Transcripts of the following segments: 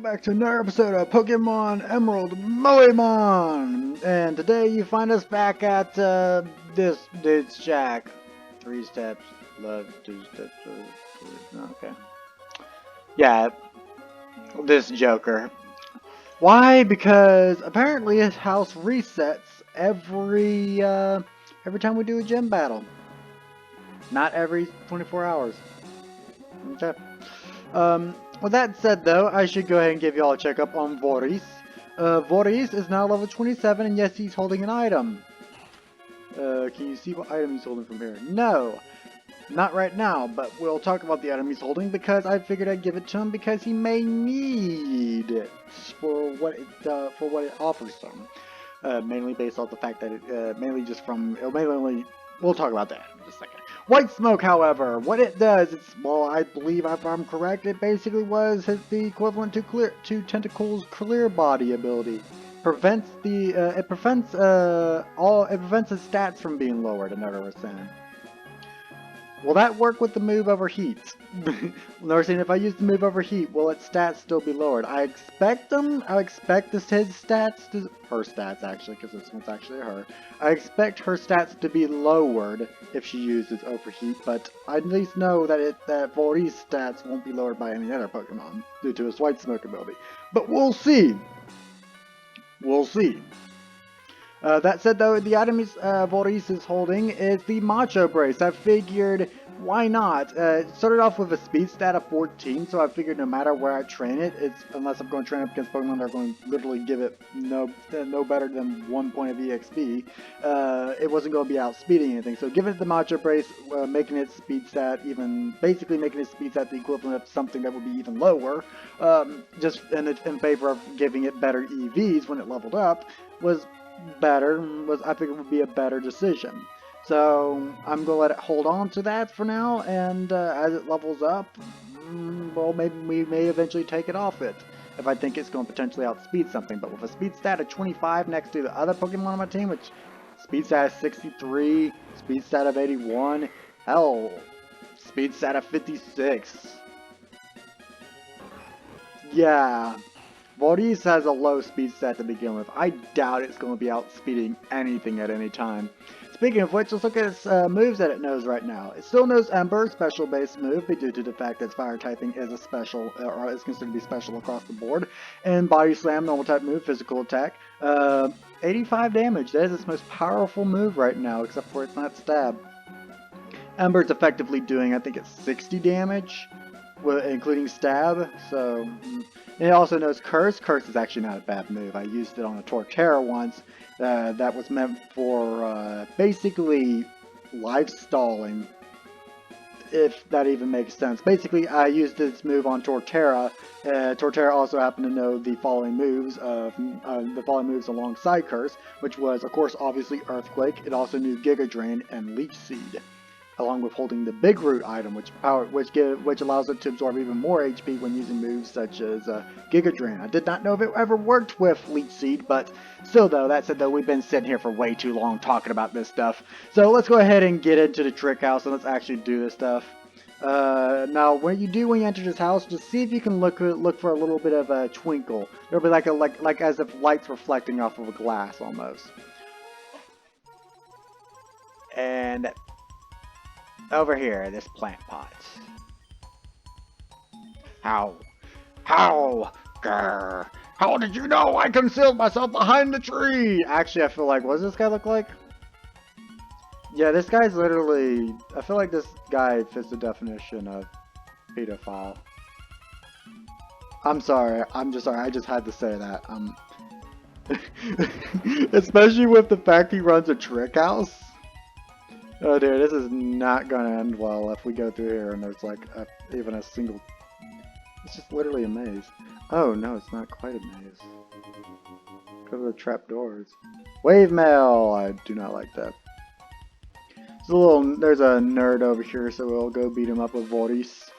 back to another episode of Pokemon Emerald Moemon! And today you find us back at this dude's shack. 3 steps left, 2 steps okay. Yeah, this Joker. Why? Because apparently his house resets every time we do a gym battle. Not every 24 hours. Okay. With that said though, I should go ahead and give you all a checkup on Voris. Voris is now level 27 and yes, he's holding an item. Can you see what item he's holding from here? No! Not right now, but we'll talk about the item he's holding because I figured I'd give it to him because he may need it for what it offers him. Mainly based off the fact that we'll talk about that in just a second. White smoke, however, what it does, I believe if I'm correct, it basically was the equivalent to Tentacle's clear body ability. It prevents his stats from being lowered, in other words saying. Will that work with the move Overheat? Noticing if I use the move Overheat, will its stats still be lowered? I expect her stats actually, because this one's actually her. I expect her stats to be lowered if she uses Overheat, but I at least know that Voris' stats won't be lowered by any other Pokemon due to his White Smoke ability. But we'll see. We'll see. That said though, the item Voris is holding is the Macho Brace. I figured, why not? It started off with a speed stat of 14, so I figured no matter where I train it, unless I'm going to train up against Pokemon that are going to literally give it no better than 1 point of EXP, it wasn't going to be outspeeding anything. So giving it the Macho Brace, making its speed stat basically making its speed stat the equivalent of something that would be even lower, just in favor of giving it better EVs when it leveled up, I figured would be a better decision. So I'm gonna let it hold on to that for now, and as it levels up, well, maybe we may eventually take it off it if I think it's going to potentially outspeed something. But with a speed stat of 25 next to the other Pokemon on my team, which speed stat of 63, speed stat of 81, hell, speed stat of 56. Yeah. Voris has a low speed stat to begin with. I doubt it's going to be outspeeding anything at any time. Speaking of which, let's look at its moves that it knows right now. It still knows Ember, special base move, due to the fact that its fire typing is a special, or is considered to be special across the board. And Body Slam, normal type move, physical attack. 85 damage. That is its most powerful move right now, except for it's not stab. Ember's effectively doing, I think it's 60 damage, including stab, so... And it also knows Curse. Curse is actually not a bad move. I used it on a Torterra once. That was meant for basically life stalling, if that even makes sense. Basically, I used this move on Torterra. Torterra also happened to know the following moves alongside Curse, which was, of course, obviously Earthquake. It also knew Giga Drain and Leech Seed, along with holding the Big Root item, which allows it to absorb even more HP when using moves such as Giga Drain. I did not know if it ever worked with Leech Seed, but still though, that said though, we've been sitting here for way too long talking about this stuff. So let's go ahead and get into the trick house and let's actually do this stuff. Now, when you enter this house, just see if you can look for a little bit of a twinkle. There'll be like as if light's reflecting off of a glass almost. And over here, this plant pot. How? Grr. How did you know I concealed myself behind the tree? Actually, I feel like, what does this guy look like? Yeah, this guy's literally, I feel like this guy fits the definition of pedophile. I'm sorry, I just had to say that. Especially with the fact he runs a trick house. Oh dude, this is not gonna end well if we go through here and there's like even a single... It's just literally a maze. Oh no, it's not quite a maze. Go to the trap doors. Wave mail! I do not like that. There's a nerd over here, so we'll go beat him up with Voris.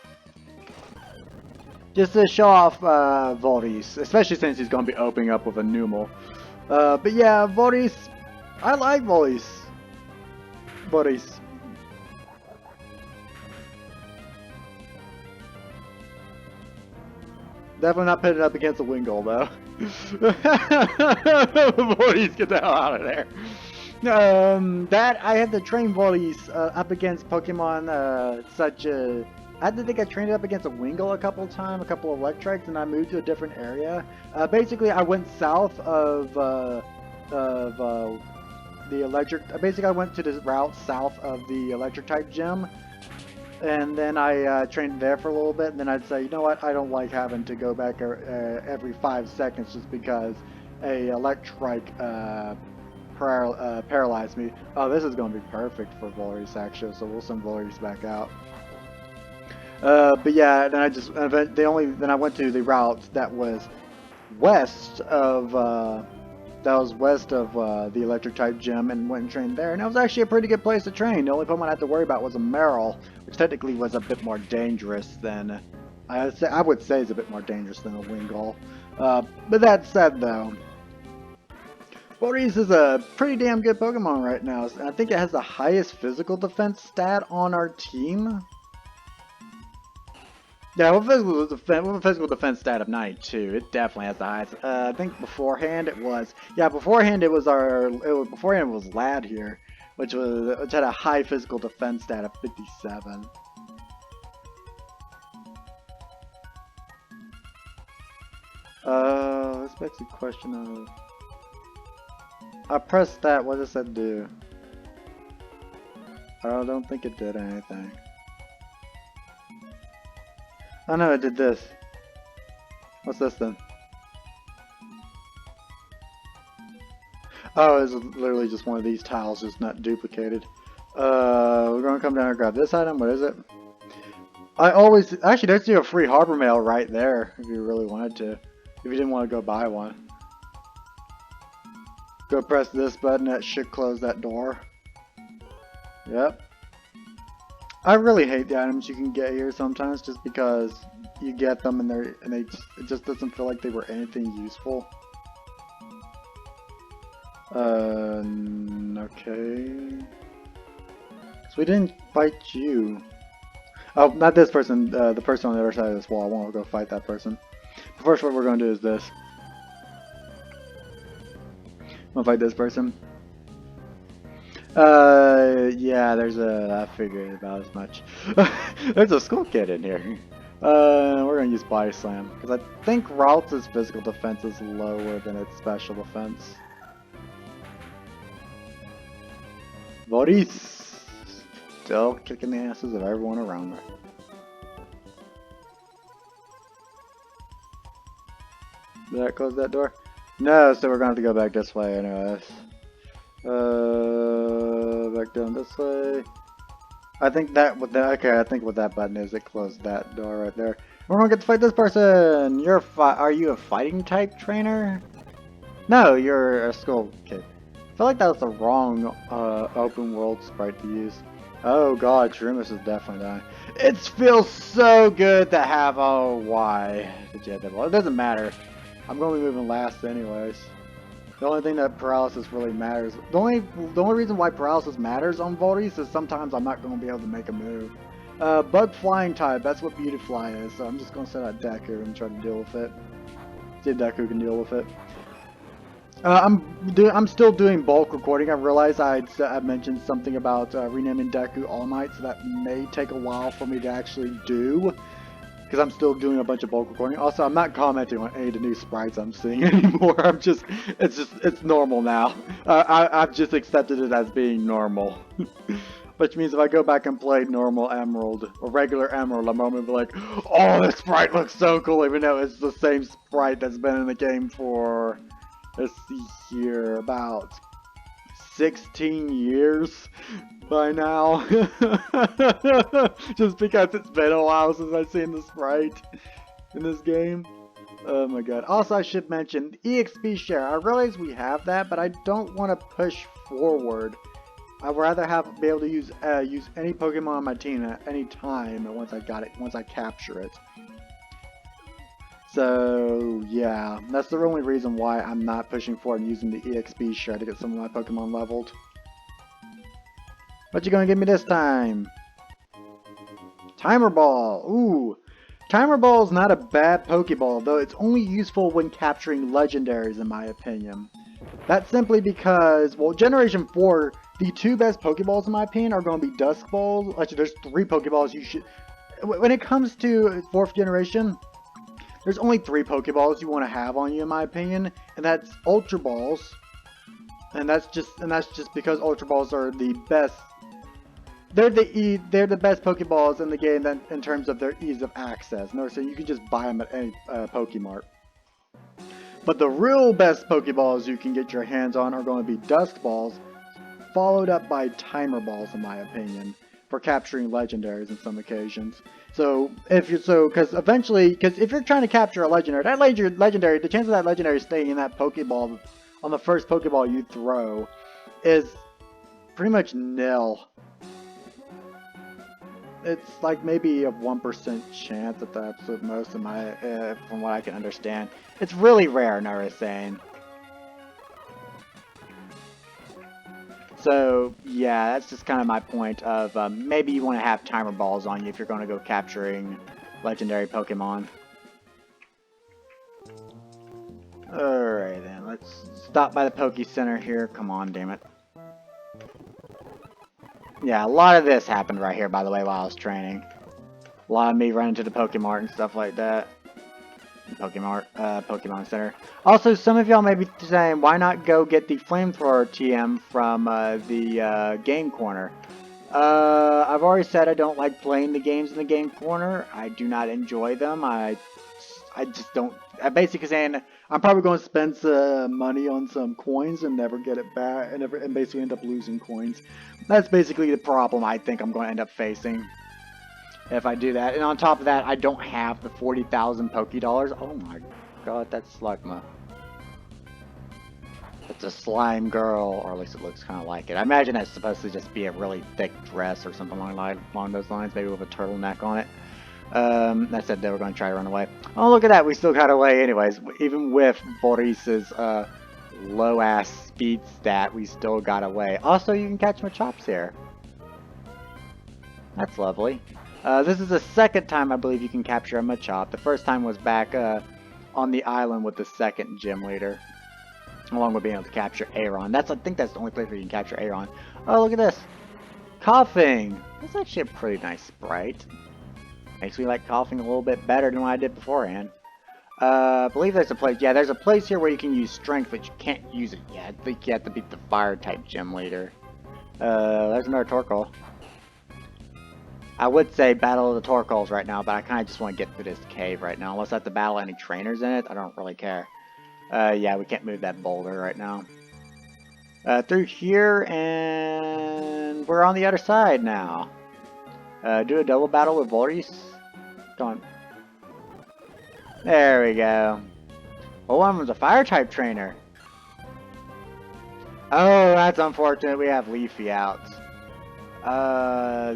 Just to show off Voris, especially since he's gonna be opening up with a Numel. But yeah, Voris, I like Voris. Definitely not putting it up against a Wingull though. Volties, get the hell out of there. That I had to train Volties up against Pokemon I had to think I trained it up against a Wingull a couple times, a couple of Electrics, and I moved to a different area. Basically, I went south of the electric. Basically, I went to the route south of the electric type gym, and then I trained there for a little bit, and then I'd say, you know what, I don't like having to go back every 5 seconds just because a electric paralyzed me. Oh, this is going to be perfect for Volries actually, so we'll send Volries back out. But yeah, then I went to the route that was west of the electric type gym and went and trained there, and it was actually a pretty good place to train. The only Pokemon I had to worry about was a Marill, which technically was a bit more dangerous than I would say is a bit more dangerous than a Wingull. But that said, though, Volries is a pretty damn good Pokemon right now. I think it has the highest physical defense stat on our team. Yeah, with a physical defense stat of 92, it definitely has the highest. I think beforehand it was, beforehand it was Lad here, which had a high physical defense stat of 57. This begs the question of, I pressed that. What does that do? I don't think it did anything. Oh no, it did this. What's this then? Oh, it's literally just one of these tiles, just not duplicated. We're gonna come down and grab this item. What is it? Actually, there's a free harbor mail right there if you really wanted to. If you didn't want to go buy one. Go press this button, that should close that door. Yep. I really hate the items you can get here sometimes just because you get them and it just doesn't feel like they were anything useful. Okay. So we didn't fight you. Oh, not this person, the person on the other side of this wall. I want to go fight that person. But first, what we're going to do is this. I'm going to fight this person. Yeah, I figured about as much. There's a school kid in here. We're gonna use Body Slam, because I think Ralts' physical defense is lower than its special defense. Volries! Still kicking the asses of everyone around her. Did that close that door? No, so we're gonna have to go back this way anyways. Back down this way. I think that I think what that button is, it closed that door right there. We're gonna get to fight this person. Are you a fighting type trainer? No, you're a school kid. I feel like that was the wrong open world sprite to use. Oh god, Trumus is definitely dying. It feels so good to have. Oh, why did you have that? Well, it doesn't matter. I'm gonna be moving last anyways. The only thing that paralysis really matters, the only reason why paralysis matters on Volries is sometimes I'm not going to be able to make a move. Bug flying type, that's what Beautifly is, so I'm just going to set out Deku and try to deal with it. See if Deku can deal with it. I'm still doing bulk recording. I realized I mentioned something about renaming Deku All Might, so that may take a while for me to actually do. Because I'm still doing a bunch of bulk recording. Also, I'm not commenting on any of the new sprites I'm seeing anymore. It's normal now. I've just accepted it as being normal. Which means if I go back and play normal Emerald, or regular Emerald, I'm going to be like, oh, this sprite looks so cool, even though it's the same sprite that's been in the game for, let's see here, about 16 years by now. Just because it's been a while since I've seen the sprite in this game. Oh my god. Also, I should mention EXP share. I realize we have that, but I don't want to push forward. I'd rather be able to use any Pokemon on my team at any time once I capture it. So yeah, that's the only reason why I'm not pushing forward and using the EXP share to get some of my Pokemon leveled. What you gonna give me this time? Timer Ball! Ooh! Timer Ball is not a bad Pokeball, though it's only useful when capturing legendaries in my opinion. That's simply because, well, Generation 4, the two best Pokeballs in my opinion are going to be Dusk Balls. Actually, there's three Pokeballs you should... When it comes to 4th generation, there's only three Pokeballs you want to have on you in my opinion, and that's Ultra Balls. And that's just because Ultra Balls are the best. They're the best Pokeballs in the game then in terms of their ease of access. Notice that you can just buy them at any Pokemart. But the real best Pokeballs you can get your hands on are going to be Dusk Balls, followed up by Timer Balls in my opinion, for capturing legendaries on some occasions. So if because if you're trying to capture a legendary, the chance of that legendary staying in that Pokeball on the first Pokeball you throw is pretty much nil. It's like maybe a 1% chance at the absolute most of my, from what I can understand. It's really rare, Nara is saying. So, yeah, that's just kind of my point of maybe you want to have timer balls on you if you're going to go capturing legendary Pokemon. Alright then, let's stop by the Poke Center here. Come on, damn it. Yeah, a lot of this happened right here, by the way, while I was training. A lot of me running to the Pokemart and stuff like that. Pokemon Center. Also, some of y'all may be saying, why not go get the Flamethrower TM from the Game Corner? I've already said I don't like playing the games in the Game Corner. I do not enjoy them. I just don't... I'm basically saying I'm probably going to spend some money on some coins and never get it back, and basically end up losing coins. That's basically the problem I think I'm going to end up facing if I do that. And on top of that, I don't have the 40,000 Poké-Dollars. Oh my god, that's Slugma. It's a slime girl, or at least it looks kind of like it. I imagine it's supposed to just be a really thick dress or something along those lines, maybe with a turtleneck on it. I said they were going to try to run away. Oh, look at that, we still got away anyways. Even with Boris's low-ass speed stat, we still got away. Also, you can catch Machops here. That's lovely. This is the second time I believe you can capture a Machop. The first time was back on the island with the second gym leader, along with being able to capture Aeron. I think that's the only place where you can capture Aeron. Oh, look at this. Coughing. That's actually a pretty nice sprite. Makes me like coughing a little bit better than what I did beforehand. I believe there's a place. Yeah, there's a place here where you can use strength, but you can't use it yet. I think you have to beat the fire type gym leader. There's another Torkoal. I would say battle of the Torkoals right now, but I kind of just want to get through this cave right now. Unless I have to battle any trainers in it, I don't really care. Yeah, we can't move that boulder right now. Through here, and we're on the other side now. Do a double battle with Voris. Come on. There we go. Oh, one was a fire type trainer. Oh, that's unfortunate. We have Leafy out.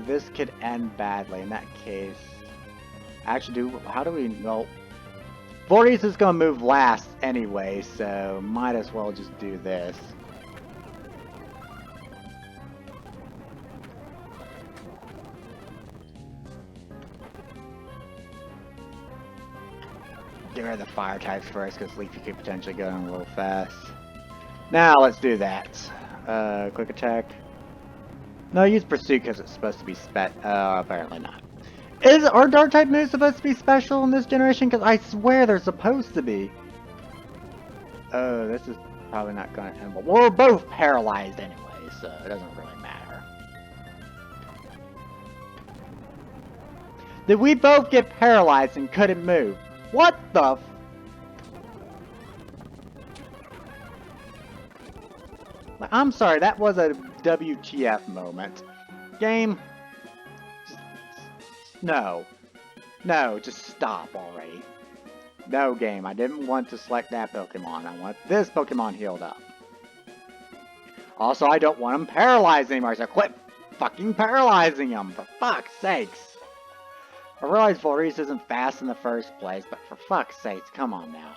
This could end badly in that case. Actually, how do we know? Voris is gonna move last anyway, so might as well just do this. Get rid of the fire types first, because Leafy could potentially go in a little fast. Now let's do that. Quick attack. No, use Pursuit because it's supposed to be apparently not. Are Dark type moves supposed to be special in this generation? Because I swear they're supposed to be. Oh, this is probably not going to end well. We're both paralyzed anyway, so it doesn't really matter. Did we both get paralyzed and couldn't move? What the f... I'm sorry, that was a WTF moment. Game? No. No, just stop already. No, game, I didn't want to select that Pokemon. I want this Pokemon healed up. Also, I don't want him paralyzed anymore, so quit fucking paralyzing him, for fuck's sakes. I realize Voris isn't fast in the first place, but for fuck's sakes, come on now.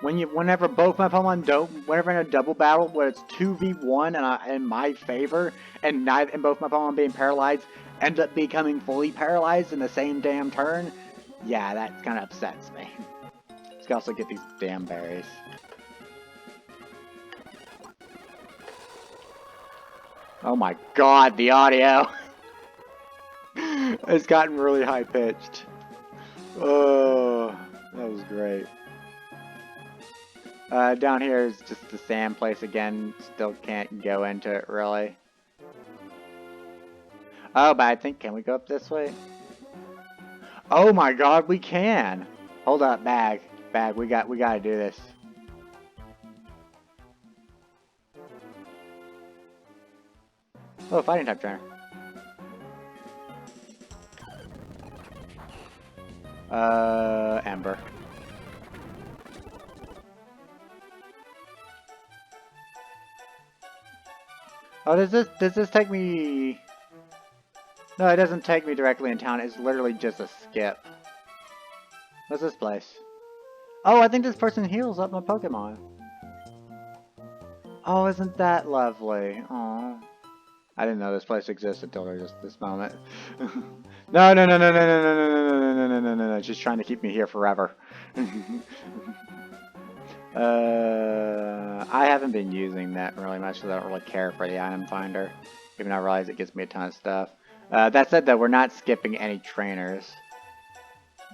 Whenever both my Pokemon whenever in a double battle where it's 2v1 and in my favor, and both my Pokemon being paralyzed end up becoming fully paralyzed in the same damn turn, Yeah, that kind of upsets me. Let's also get these damn berries. Oh my god, the audio! It's gotten really high pitched. Oh, that was great. Down here is just the sand place again. Still can't go into it really. Oh, but I think, can we go up this way? Oh my god, we can! Hold up, bag. Bag, we gotta do this. Oh, fighting type trainer. Ember. Oh, does this take me... No, it doesn't take me directly in town. It's literally just a skip. What's this place? Oh, I think this person heals up my Pokemon. Oh, isn't that lovely? Oh, I didn't know this place existed until just this moment. No, no, no, no, no, no, no, no, no, no, no, no, no, no, no, just trying to keep me here forever. I haven't been using that really much because I don't really care for the item finder. Even though I realize it gives me a ton of stuff. That said though, we're not skipping any trainers.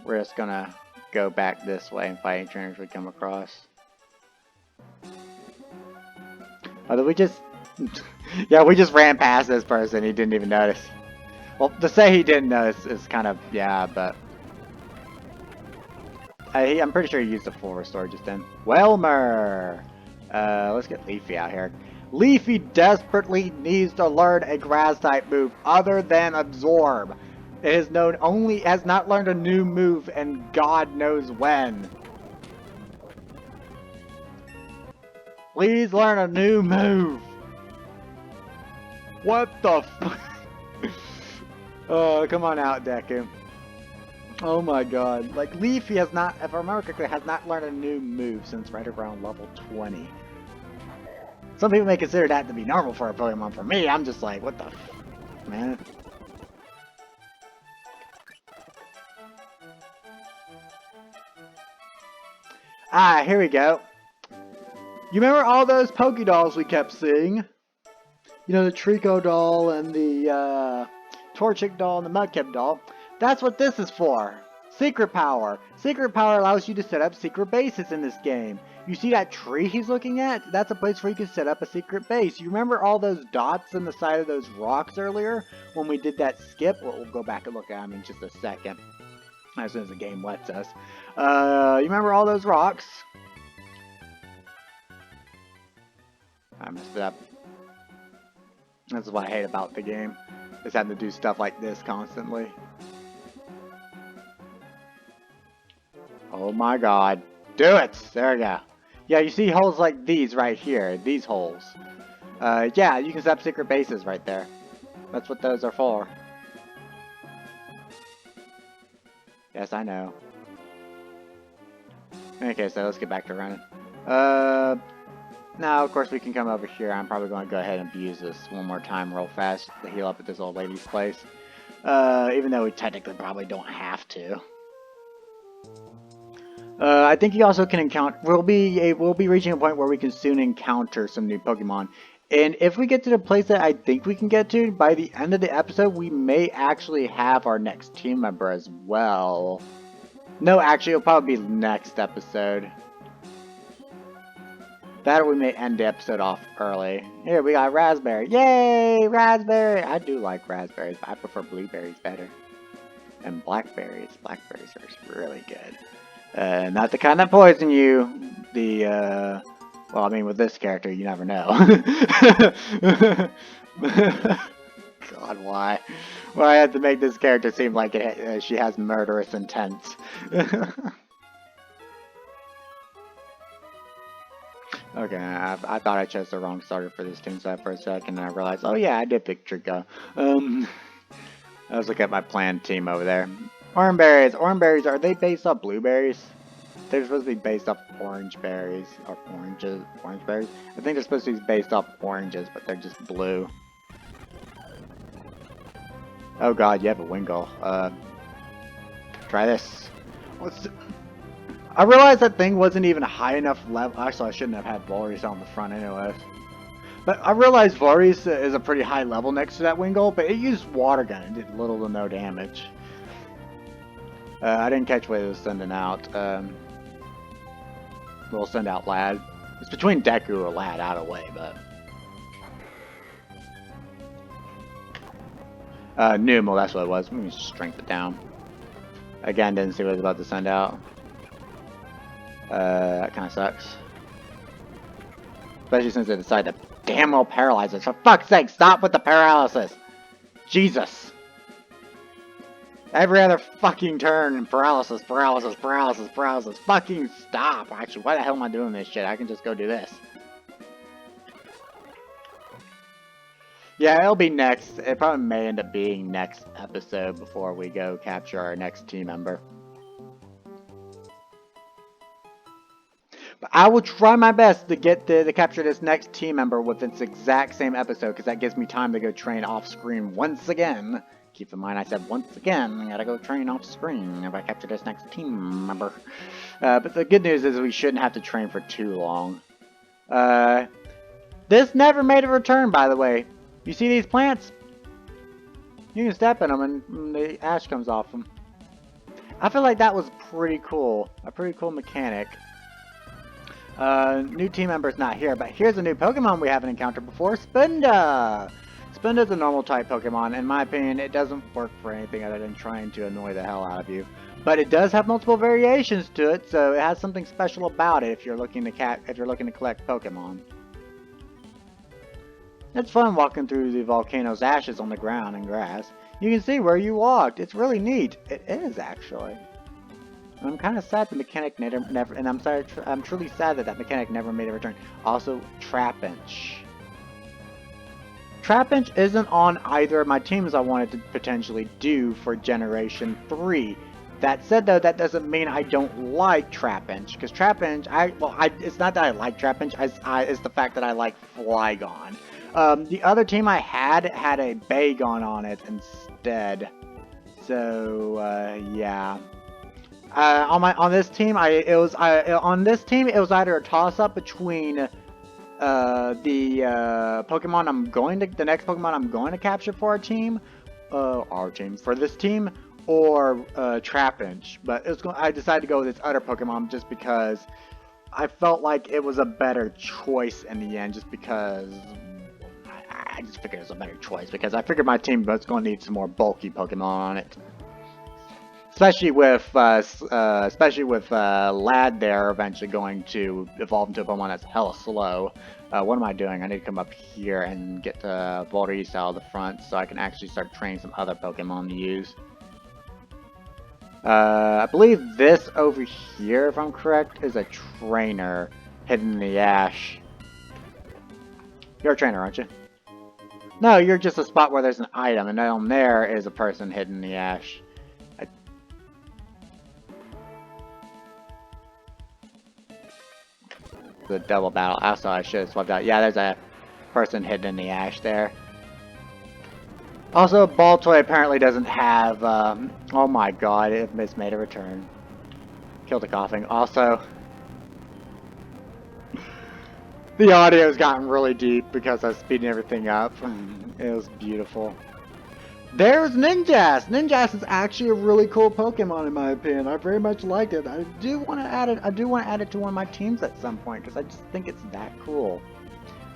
We're just gonna go back this way and fight any trainers we come across. Although we just... yeah, we just ran past this person, he didn't even notice. Well, to say he didn't notice is kind of... yeah, but... I'm pretty sure he used the full restore just then. Welmer! Let's get Leafy out here. Leafy desperately needs to learn a grass type move other than Absorb. It has not learned a new move and God knows when. Please learn a new move. What the oh, come on out, Deku. Oh my god. Like, Leafy has not, if I remember correctly, has not learned a new move since right around level 20. Some people may consider that to be normal for a Pokemon. For me, I'm just like, what the man? Ah, here we go. You remember all those Pokédolls we kept seeing? You know, the Trico doll and the Torchic doll and the Mudkip doll? That's what this is for. Secret Power. Secret Power allows you to set up secret bases in this game. You see that tree he's looking at? That's a place where you can set up a secret base. You remember all those dots on the side of those rocks earlier when we did that skip? Well, we'll go back and look at them in just a second, as soon as the game lets us. You remember all those rocks? I messed it up. That's what I hate about the game, is having to do stuff like this constantly. Oh my god. Do it! There we go. Yeah, you see holes like these right here. These holes. Yeah, you can set up secret bases right there. That's what those are for. Yes, I know. Okay, so let's get back to running. Now, of course, we can come over here. I'm probably going to go ahead and abuse this one more time real fast to heal up at this old lady's place. Even though we technically probably don't have to. I think you also can encounter... We'll be reaching a point where we can soon encounter some new Pokemon. And if we get to the place that I think we can get to, by the end of the episode, we may actually have our next team member as well. No, actually, it'll probably be next episode. That or we may end the episode off early. Here, we got Raspberry. Yay! Raspberry! I do like raspberries, but I prefer blueberries better. And blackberries. Blackberries are really good. Not the kind that poison you. The, well, I mean, with this character, you never know. God, why? Why I had to make this character seem like she has murderous intent. Okay, I thought I chose the wrong starter for this team set for a second, and I realized, oh yeah, I did pick Trico. Let's look at my planned team over there. Orangeberries. Orangeberries, are they based off blueberries? They're supposed to be based off orange berries, or orange berries. I think they're supposed to be based off oranges, but they're just blue. Oh god, you have a Wingull. Try this. I realized that thing wasn't even high enough level. Actually, I shouldn't have had Varys on the front anyways. But I realized Varys is a pretty high level next to that Wingull, but it used water gun and did little to no damage. I didn't catch what it was sending out. We'll send out Lad. It's between Deku or Lad out of the way, but... Numal, that's what it was. Let me just strength it down. Again, didn't see what it was about to send out. That kind of sucks. Especially since they decided to damn well paralyze us. For fuck's sake, stop with the paralysis! Jesus! Every other fucking turn, paralysis, paralysis, paralysis, paralysis. Fucking stop! Actually, why the hell am I doing this shit? I can just go do this. Yeah, it'll be next. It probably may end up being next episode before we go capture our next team member. But I will try my best to get to capture this next team member with its exact same episode, because that gives me time to go train off screen once again. Keep in mind I said once again, I gotta go train off screen if I capture this next team member. But the good news is we shouldn't have to train for too long. This never made a return, by the way. You see these plants? You can step in them and the ash comes off them. I feel like that was pretty cool. A pretty cool mechanic. New team member's not here, but here's a new Pokemon we haven't encountered before, Spinda! Spinda's a normal type Pokemon. In my opinion, it doesn't work for anything other than trying to annoy the hell out of you. But it does have multiple variations to it, so it has something special about it if you're looking to collect Pokemon. It's fun walking through the volcano's ashes on the ground and grass. You can see where you walked. It's really neat. It is, actually. I'm kind of sad the mechanic never, and I'm truly sad that mechanic never made a return. Also, Trapinch. Trapinch isn't on either of my teams I wanted to potentially do for Generation 3. That said, though, that doesn't mean I don't like Trapinch, because Trapinch, it's not that I like Trapinch, it's the fact that I like Flygon. The other team I had a Bagon on it instead. So, yeah. On this team, it was either a toss-up between the next Pokemon I'm going to capture for this team, or Trapinch. But I decided to go with this other Pokemon just because I felt like it was a better choice in the end, just because I just figured it was a better choice, because I figured my team was going to need some more bulky Pokemon on it. Especially with Lad there eventually going to evolve into a Pokemon that's hella slow. What am I doing? I need to come up here and get the Voltorese out of the front so I can actually start training some other Pokemon to use. I believe this over here, if I'm correct, is a trainer hidden in the ash. You're a trainer, aren't you? No, you're just a spot where there's an item, and down there is a person hidden in the ash. The double battle. Also, I should have swapped out. Yeah, there's a person hidden in the ash there. Also, Baltoy apparently doesn't have, oh my god, it's made a return. Killed the coughing. Also, the audio's gotten really deep because I was speeding everything up. It was beautiful. There's Ninjask! Ninjask is actually a really cool Pokemon in my opinion. I very much liked it. I do want to add it to one of my teams at some point because I just think it's that cool.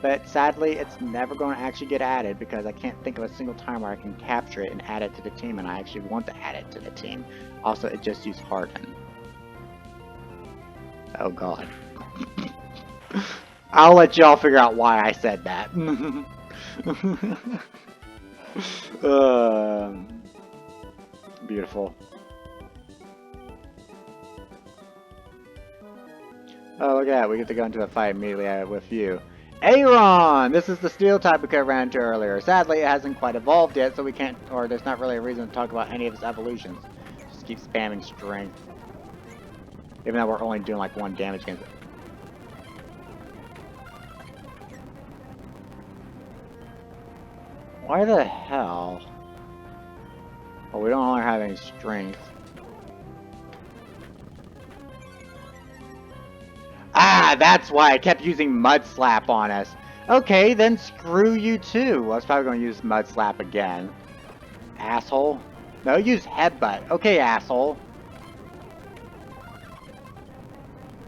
But sadly, it's never going to actually get added because I can't think of a single time where I can capture it and add it to the team, and I actually want to add it to the team. Also, it just used Harden. Oh god. I'll let y'all figure out why I said that. Beautiful. Oh, look at that. We get to go into a fight immediately with you. Aeron! This is the steel type we ran into earlier. Sadly, it hasn't quite evolved yet, so we can't, or there's not really a reason to talk about any of its evolutions. Just keep spamming strength. Even though we're only doing like 1 damage against it. Why the hell? Well, we don't only have any strength. Ah, that's why I kept using Mud Slap on us. Okay, then screw you too. I was probably going to use Mud Slap again. Asshole. No, use Headbutt. Okay, asshole.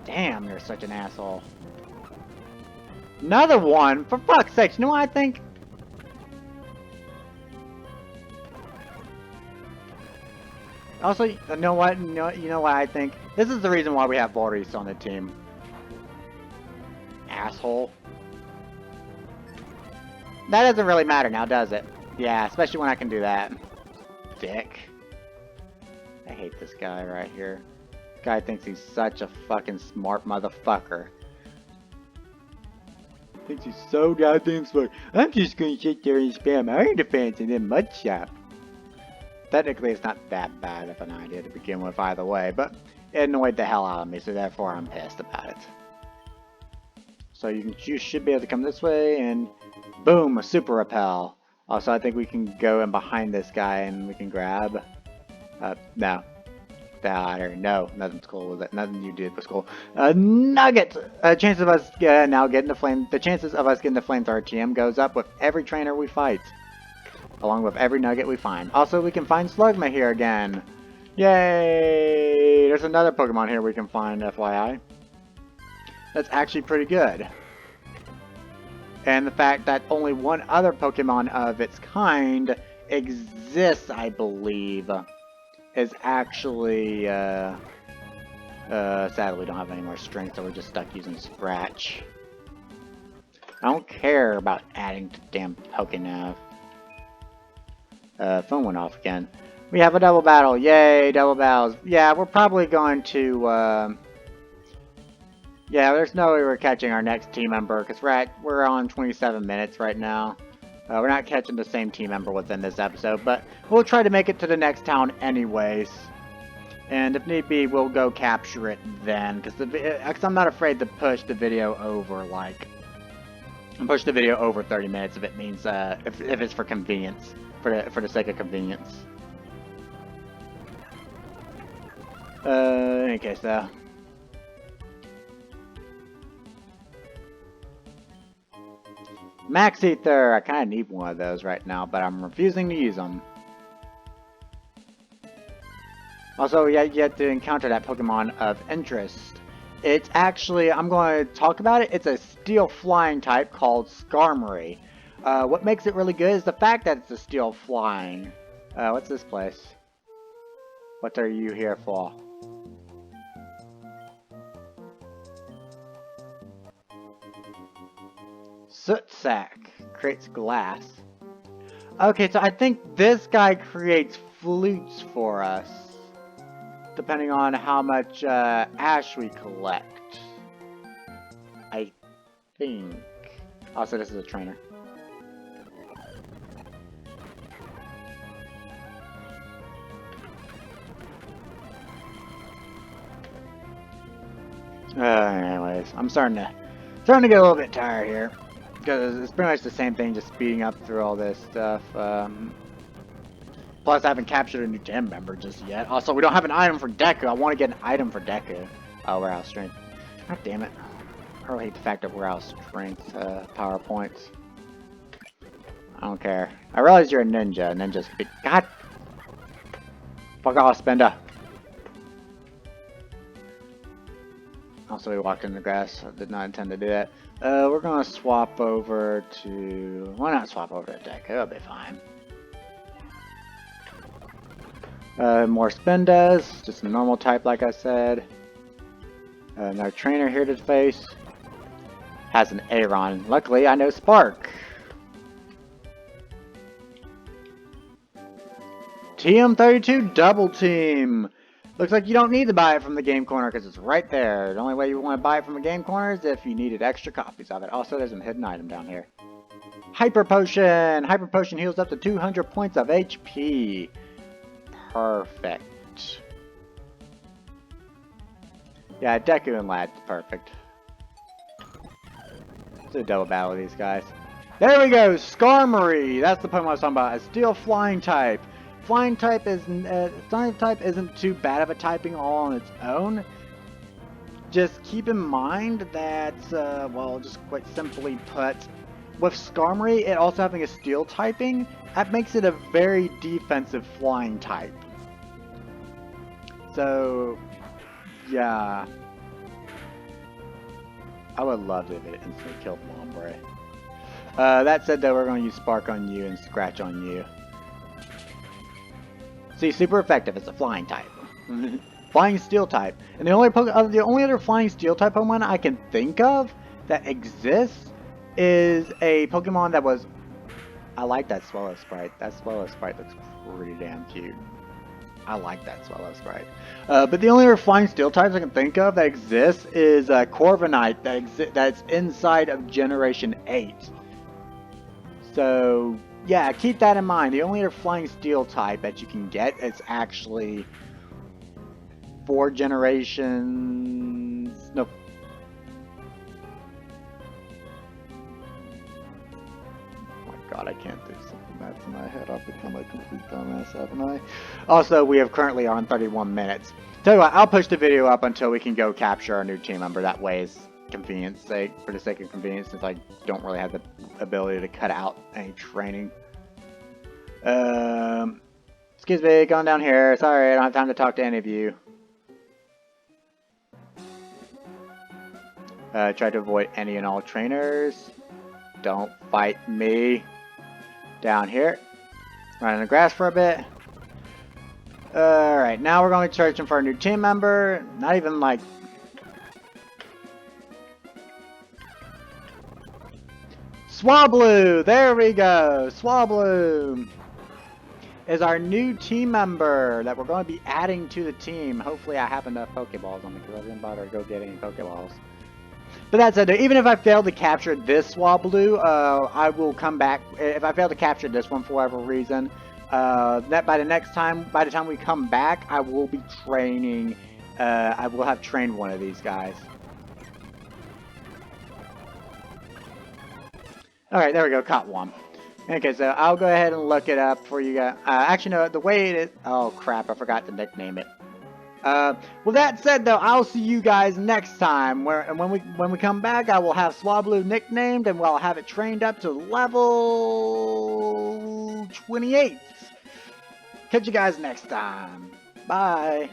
Damn, you're such an asshole. Another one? For fuck's sake, you know what I think? Also, you know what? You know what I think? This is the reason why we have Boris on the team. Asshole. That doesn't really matter now, does it? Yeah, especially when I can do that. Dick. I hate this guy right here. This guy thinks he's such a fucking smart motherfucker. Thinks he's so goddamn smart. I'm just gonna sit there and spam Iron Defense and then Mud Shop. Technically, it's not that bad of an idea to begin with either way, but it annoyed the hell out of me, so therefore I'm pissed about it. So you should be able to come this way, and boom, a super repel. Also, I think we can go in behind this guy and we can grab. No. No, nothing's cool with it. Nothing you did was cool. Nugget! Chances of us now getting the flame. The chances of us getting the flamethrower TM goes up with every trainer we fight, along with every nugget we find. Also, we can find Slugma here again. Yay! There's another Pokemon here we can find, FYI. That's actually pretty good. And the fact that only one other Pokemon of its kind exists, I believe, is actually, sadly we don't have any more strength, so we're just stuck using Scratch. I don't care about adding to damn Pokenav. Phone went off again. We have a double battle. Yay, double battles. Yeah, we're probably going to, yeah, there's no way we're catching our next team member, because we're on 27 minutes right now. We're not catching the same team member within this episode, but we'll try to make it to the next town anyways. And if need be, we'll go capture it then, because I'm not afraid to push the video over, like, push the video over 30 minutes if it means, if it's for convenience, for the sake of convenience. In any case, though. Max Ether! I kind of need one of those right now, but I'm refusing to use them. Also, we have yet to encounter that Pokemon of interest. It's actually, I'm going to talk about it, it's a steel flying type called Skarmory. What makes it really good is the fact that it's a steel flying. What's this place? What are you here for? Soot Sack creates glass. Okay, so I think this guy creates flutes for us, depending on how much ash we collect. I think. Also, this is a trainer. Anyways, I'm starting to get a little bit tired here. Because it's pretty much the same thing, just speeding up through all this stuff. Plus, I haven't captured a new gym member just yet. Also, we don't have an item for Deku. I want to get an item for Deku. Oh, we're out of strength. God damn it. I really hate the fact that we're out of strength PowerPoints. I don't care. I realize you're a ninja. Ninjas could be... God! Fuck off, Spenda. Also, we walked in the grass. I did not intend to do that. We're gonna swap over to... Why not swap over to Deku? It'll be fine. More Spendas. Just a normal type, like I said. Another trainer here to face. Has an Aeron. Luckily, I know Spark. TM32 Double Team. Looks like you don't need to buy it from the game corner because it's right there. The only way you want to buy it from the game corner is if you needed extra copies of it. Also, there's a hidden item down here. Hyper Potion! Hyper Potion heals up to 200 points of HP. Perfect. Yeah, Deku and Lad's perfect. Let's do a double battle with these guys. There we go! Skarmory! That's the Pokemon I was talking about. A steel flying type. Flying type isn't too bad of a typing all on its own. just keep in mind that, well, just quite simply put, with Skarmory, it also having a steel typing, that makes it a very defensive flying type. So, yeah. I would love it if it instantly killed Wombre. That said, though, we're going to use Spark on you and Scratch on you. See, super effective. It's a flying type. Flying steel type. And the only other flying steel type Pokemon I can think of that exists is a Pokemon that was... I like that Swallow Sprite. That Swallow Sprite looks pretty damn cute. I like that Swallow Sprite. But the only other flying steel types I can think of that exists is Corviknight that's inside of Generation 8. So, yeah, keep that in mind. The only other flying steel type that you can get is actually 4 generations... No. Oh my god, I can't do something that's in my head. I've become a complete dumbass, haven't I? Also, we have currently on 31 minutes. Tell you what, I'll push the video up until we can go capture our new team member. That way it's convenience sake, for the sake of convenience, since I don't really have the ability to cut out any training. Excuse me, going down here. Sorry, I don't have time to talk to any of you. Try to avoid any and all trainers. Don't fight me. Down here. Run in the grass for a bit. Alright, now we're going to be searching for a new team member. Not even like... Swablu! There we go! Swablu is our new team member that we're going to be adding to the team. Hopefully I have enough Pokeballs on me because I didn't bother to go get any Pokeballs. But that said, even if I fail to capture this Swablu, I will come back. If I fail to capture this one for whatever reason, that by the time we come back, I will be training. I will have trained one of these guys. Alright, there we go, caught one. Okay, so I'll go ahead and look it up for you guys. Actually, no, the way it is... Oh, crap, I forgot to nickname it. Well, that said, though, I'll see you guys next time. When we come back, I will have Swablu nicknamed, and we'll have it trained up to level 28. Catch you guys next time. Bye.